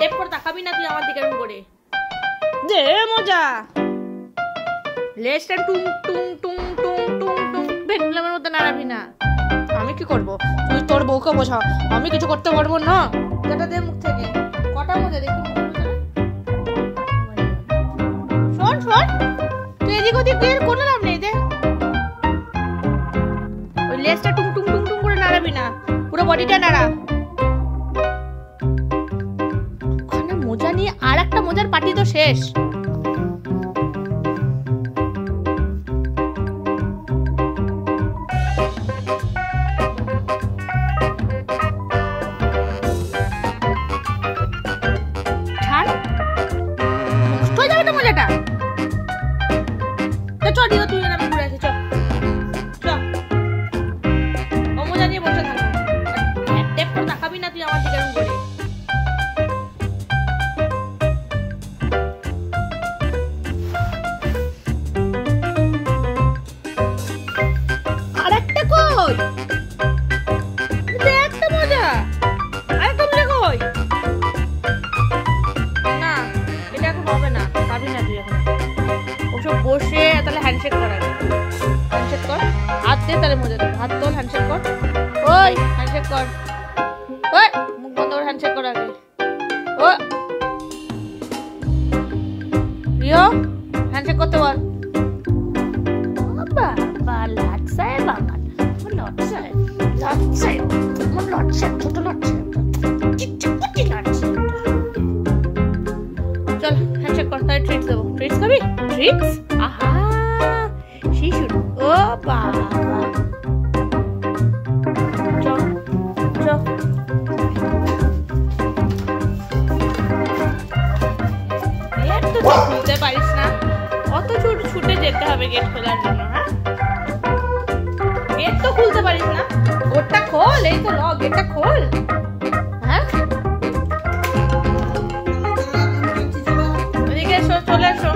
Tape করে তাকাবি না তুই আমার দিকে এরকম করে। দে মজা। লেজটা টুং টুং টুং টুং টুং টুং ভেন্ডুলামের মতো নাড়াবি না। আমি কি করব? তুই তোর বউকে বোঝা, আমি কিছু করতে পারবো না। যেটা দে মুখ থেকে। কটা মজা দেখি মুখ থেকে। শোন শোন, তুই এদিক ওদিক বের কোনো লাভ নেই। দে ওই লেজটা টুং টুং টুং টুং করে নাড়াবি না, পুরো বডিটা নাড়া। ওখানে মোজা নিয়ে আর একটা মোজার পার্টি তো শেষ। বসে তাহলে হ্যান্ডশেক কর, হ্যান্ডশেক কর, হাত দে তাহলে মজা দে, হাত তোল, হ্যান্ডশেক কর, ওই হ্যান্ডশেক কর, ওই মুখ বন্ধ করে হ্যান্ডশেক কর আগে, ও রিও হ্যান্ডশেক করতে বল। বাবা লাটসায়, বাবা লাটসায়, লাটসায়, আমার লাটসায়, ছোট লাটসায়, চিকচিক লাটসায়। চল হ্যান্ডশেক কর, তাহলে ট্রিটস দেবো। ট্রিটস খাবি? ট্রিটস? আহা শিশু, ও বাবা চল চল। গেট তো খুলতে পারিস না, অত ছুটে যেতে হবে গেট খোলার জন্য? হ্যাঁ গেট তো খুলতে পারিস না, ওটা খোল, এই তো লক, গেটটা খোল। হ্যাঁ ওদিকে এসো, চলে এসো।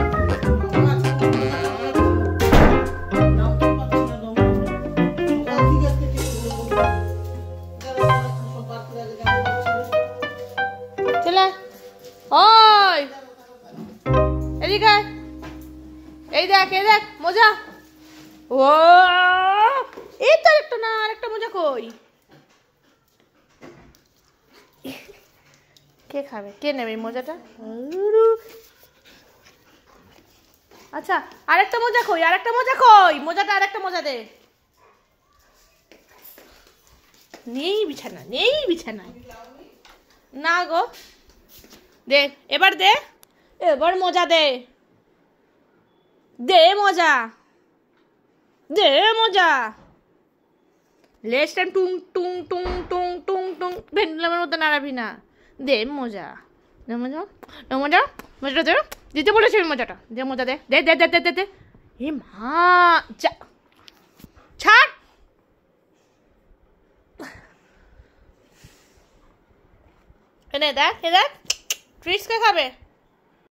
ওই এদিকে এই দেখ, এই দেখ মোজা। ও এই তো আরেকটা, না আরেকটা মোজা কই? কে খাবে, কে নেবে এই মোজাটা? আচ্ছা আরেকটা মোজা কই, আরেকটা মোজা কই? মোজাটা আরেকটা মোজা দে। নেই বিছানা, নেই বিছানায় না গো। দে এবার, দে এবার মজা দে, দে মজা, দে মজা। লেজটা টুং টুং টুং টুং টুং টুং ভেন্ডুলামের মতো নাড়াবি না। দে মজা, দে মজা, দে মজা, মজাটা দে। দিতে বলেছি মজাটা, দে মজা দে, দে দে দে দে দে। এ মা যা, ছাড়। এনে দেখ, এ দেখ ট্রিটস কে খাবে?